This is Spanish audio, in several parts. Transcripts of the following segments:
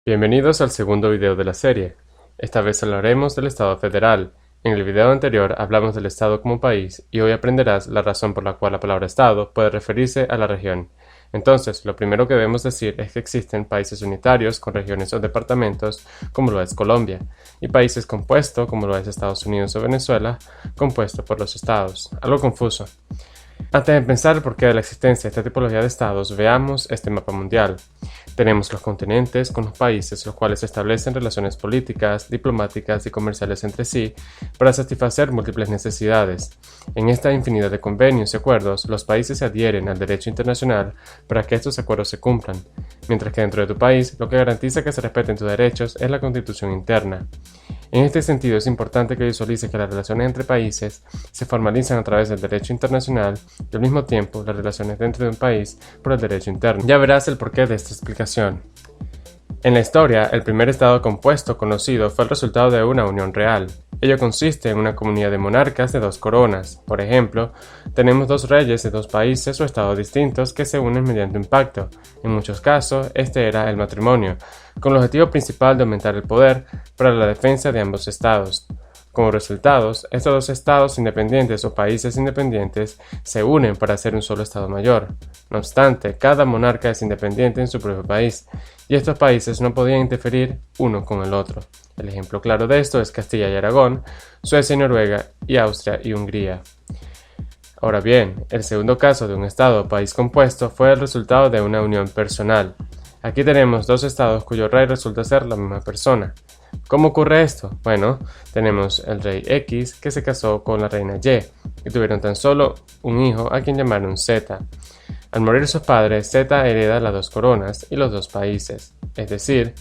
Bienvenidos al segundo video de la serie. Esta vez hablaremos del Estado federal. En el video anterior hablamos del Estado como país y hoy aprenderás la razón por la cual la palabra Estado puede referirse a la región. Entonces, lo primero que debemos decir es que existen países unitarios con regiones o departamentos, como lo es Colombia, y países compuestos, como lo es Estados Unidos o Venezuela, compuestos por los estados. Algo confuso. Antes de pensar el porqué de la existencia de esta tipología de estados, veamos este mapa mundial. Tenemos los continentes con los países, los cuales establecen relaciones políticas, diplomáticas y comerciales entre sí para satisfacer múltiples necesidades. En esta infinidad de convenios y acuerdos, los países se adhieren al derecho internacional para que estos acuerdos se cumplan, mientras que dentro de tu país, lo que garantiza que se respeten tus derechos es la constitución interna. En este sentido, es importante que visualices que las relaciones entre países se formalizan a través del derecho internacional y al mismo tiempo las relaciones dentro de un país por el derecho interno. Ya verás el porqué de esta explicación. En la historia, el primer estado compuesto conocido fue el resultado de una unión real. Ello consiste en una comunidad de monarcas de dos coronas. Por ejemplo, tenemos dos reyes de dos países o estados distintos que se unen mediante un pacto. En muchos casos, este era el matrimonio, con el objetivo principal de aumentar el poder para la defensa de ambos estados. Como resultados, estos dos estados independientes o países independientes se unen para hacer un solo estado mayor. No obstante, cada monarca es independiente en su propio país, y estos países no podían interferir uno con el otro. El ejemplo claro de esto es Castilla y Aragón, Suecia y Noruega, y Austria y Hungría. Ahora bien, el segundo caso de un estado o país compuesto fue el resultado de una unión personal. Aquí tenemos dos estados cuyo rey resulta ser la misma persona. ¿Cómo ocurre esto? Bueno, tenemos el rey X que se casó con la reina Y y tuvieron tan solo un hijo a quien llamaron Z. Al morir sus padres, Z hereda las dos coronas y los dos países, es decir,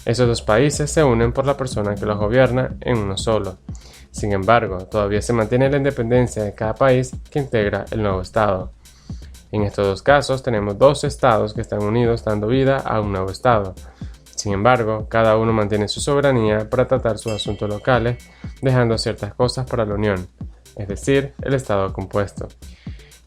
esos dos países se unen por la persona que los gobierna en uno solo. Sin embargo, todavía se mantiene la independencia de cada país que integra el nuevo estado. En estos dos casos tenemos dos estados que están unidos dando vida a un nuevo estado. Sin embargo, cada uno mantiene su soberanía para tratar sus asuntos locales, dejando ciertas cosas para la unión, es decir, el estado compuesto.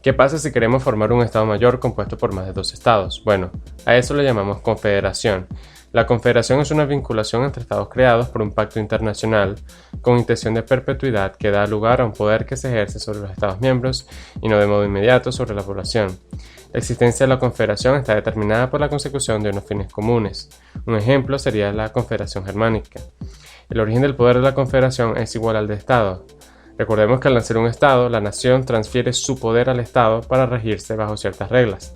¿Qué pasa si queremos formar un estado mayor compuesto por más de dos estados? Bueno, a eso le llamamos confederación. La confederación es una vinculación entre estados creados por un pacto internacional con intención de perpetuidad que da lugar a un poder que se ejerce sobre los estados miembros y no de modo inmediato sobre la población. La existencia de la confederación está determinada por la consecución de unos fines comunes. Un ejemplo sería la Confederación Germánica. El origen del poder de la confederación es igual al de Estado. Recordemos que al nacer un Estado, la nación transfiere su poder al Estado para regirse bajo ciertas reglas.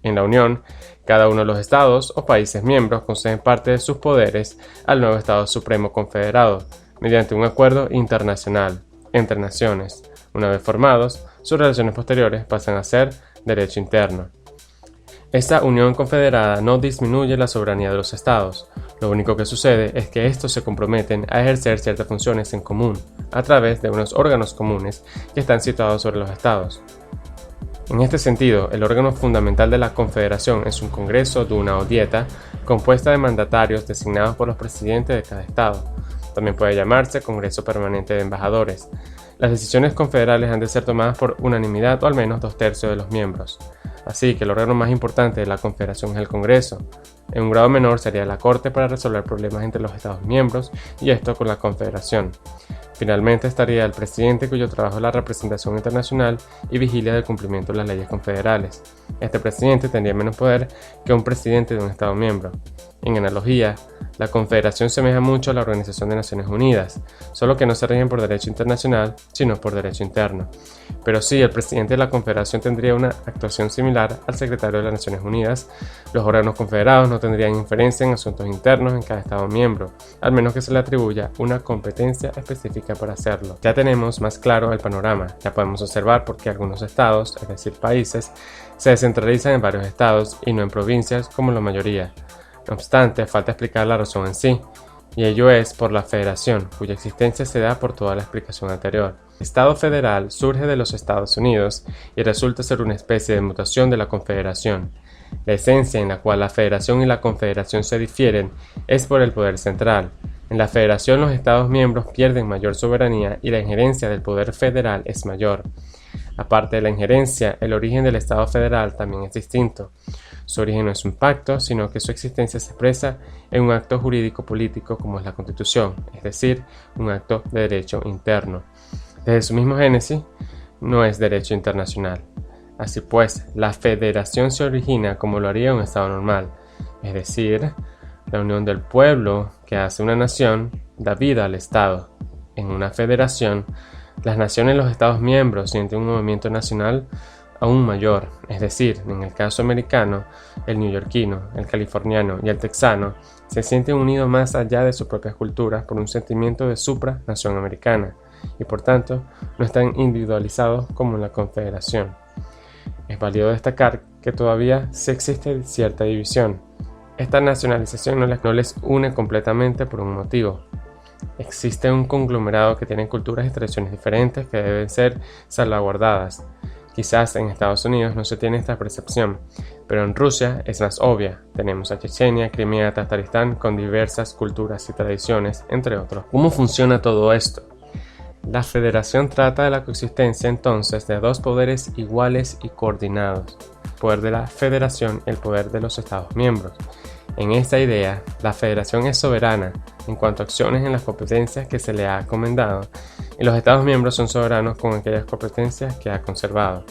En la Unión, cada uno de los estados o países miembros conceden parte de sus poderes al nuevo Estado Supremo Confederado, mediante un acuerdo internacional entre naciones. Una vez formados, sus relaciones posteriores pasan a ser derecho interno. Esta unión confederada no disminuye la soberanía de los estados. Lo único que sucede es que estos se comprometen a ejercer ciertas funciones en común, a través de unos órganos comunes que están situados sobre los estados. En este sentido, el órgano fundamental de la confederación es un congreso, duma o dieta, compuesta de mandatarios designados por los presidentes de cada estado. También puede llamarse Congreso Permanente de Embajadores. Las decisiones confederales han de ser tomadas por unanimidad o al menos 2/3 de los miembros. Así que el órgano más importante de la confederación es el Congreso. En un grado menor sería la Corte para resolver problemas entre los Estados miembros y esto con la confederación. Finalmente estaría el presidente, cuyo trabajo es la representación internacional y vigilia del cumplimiento de las leyes confederales. Este presidente tendría menos poder que un presidente de un Estado miembro. En analogía, la confederación semeja mucho a la Organización de Naciones Unidas, solo que no se rigen por derecho internacional, sino por derecho interno. Pero sí, el presidente de la confederación tendría una actuación similar al secretario de las Naciones Unidas. Los órganos confederados no tendrían injerencia en asuntos internos en cada Estado miembro, al menos que se le atribuya una competencia específica para hacerlo. Ya tenemos más claro el panorama, ya podemos observar por qué algunos estados, es decir, países, se descentralizan en varios estados y no en provincias como la mayoría. No obstante, falta explicar la razón en sí, y ello es por la federación, cuya existencia se da por toda la explicación anterior. El Estado federal surge de los Estados Unidos y resulta ser una especie de mutación de la confederación. La esencia en la cual la federación y la confederación se difieren es por el poder central. En la federación los Estados miembros pierden mayor soberanía y la injerencia del poder federal es mayor. Aparte de la injerencia, el origen del Estado federal también es distinto. Su origen no es un pacto, sino que su existencia se expresa en un acto jurídico-político como es la Constitución, es decir, un acto de derecho interno. Desde su mismo génesis, no es derecho internacional. Así pues, la federación se origina como lo haría un Estado normal, es decir, la unión del pueblo que hace una nación da vida al Estado. En una federación, las naciones y los Estados miembros sienten un movimiento nacional aún mayor, es decir, en el caso americano, el neoyorquino, el californiano y el texano se sienten unidos más allá de sus propias culturas por un sentimiento de supranación americana y por tanto no están individualizados como en la confederación. Es válido destacar que todavía sí existe cierta división. Esta nacionalización no les une completamente por un motivo. Existe un conglomerado que tiene culturas y tradiciones diferentes que deben ser salvaguardadas. Quizás en Estados Unidos no se tiene esta percepción, pero en Rusia es más obvia. Tenemos a Chechenia, Crimea, Tataristán con diversas culturas y tradiciones, entre otros. ¿Cómo funciona todo esto? La federación trata de la coexistencia entonces de dos poderes iguales y coordinados, el poder de la federación y el poder de los Estados miembros. En esta idea, la federación es soberana en cuanto a acciones en las competencias que se le ha encomendado, y los Estados miembros son soberanos con aquellas competencias que ha conservado.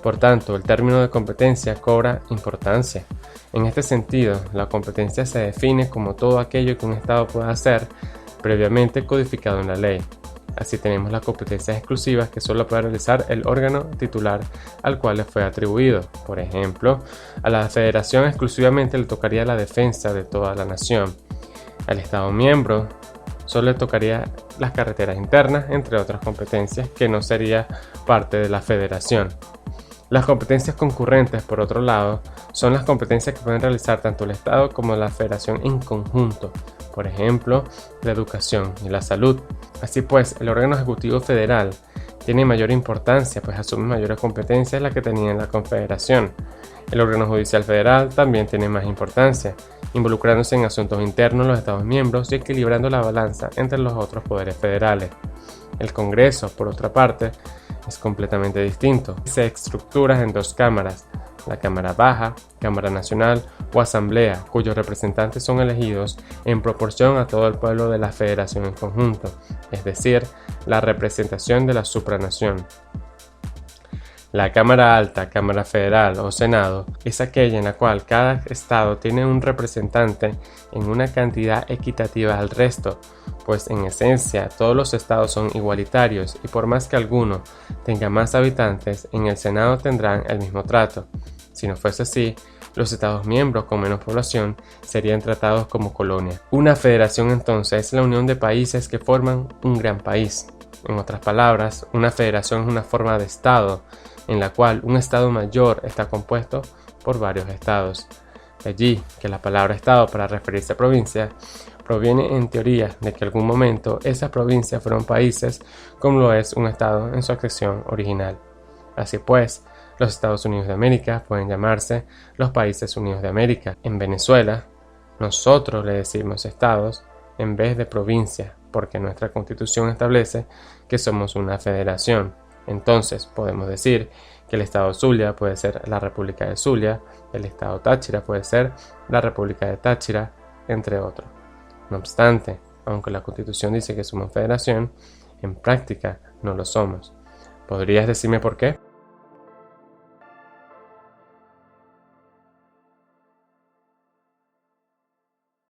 Por tanto, el término de competencia cobra importancia. En este sentido, la competencia se define como todo aquello que un Estado pueda hacer previamente codificado en la ley. Así tenemos las competencias exclusivas que solo puede realizar el órgano titular al cual le fue atribuido. Por ejemplo, a la federación exclusivamente le tocaría la defensa de toda la nación. Al Estado miembro solo le tocaría las carreteras internas, entre otras competencias que no sería parte de la federación. Las competencias concurrentes, por otro lado, son las competencias que pueden realizar tanto el Estado como la federación en conjunto. Por ejemplo, la educación y la salud. Así pues, el órgano ejecutivo federal tiene mayor importancia, pues asume mayores competencias de las que tenía en la Confederación. El órgano judicial federal también tiene más importancia, involucrándose en asuntos internos de los Estados miembros y equilibrando la balanza entre los otros poderes federales. El Congreso, por otra parte, es completamente distinto. Se estructura en dos cámaras, la Cámara Baja, Cámara Nacional o Asamblea, cuyos representantes son elegidos en proporción a todo el pueblo de la federación en conjunto, es decir, la representación de la supranación. La Cámara Alta, Cámara Federal o Senado es aquella en la cual cada estado tiene un representante en una cantidad equitativa al resto, pues en esencia todos los estados son igualitarios y por más que alguno tenga más habitantes, en el Senado tendrán el mismo trato. Si no fuese así, los estados miembros con menos población serían tratados como colonia. Una federación entonces es la unión de países que forman un gran país. En otras palabras, una federación es una forma de estado en la cual un estado mayor está compuesto por varios estados. De allí que la palabra estado para referirse a provincia proviene en teoría de que en algún momento esas provincias fueron países como lo es un estado en su acción original. Así pues, los Estados Unidos de América pueden llamarse los Países Unidos de América. En Venezuela, nosotros le decimos estados en vez de provincia, porque nuestra Constitución establece que somos una federación. Entonces podemos decir que el estado Zulia puede ser la República de Zulia, el estado Táchira puede ser la República de Táchira, entre otros. No obstante, aunque la Constitución dice que somos federación, en práctica no lo somos. ¿Podrías decirme por qué?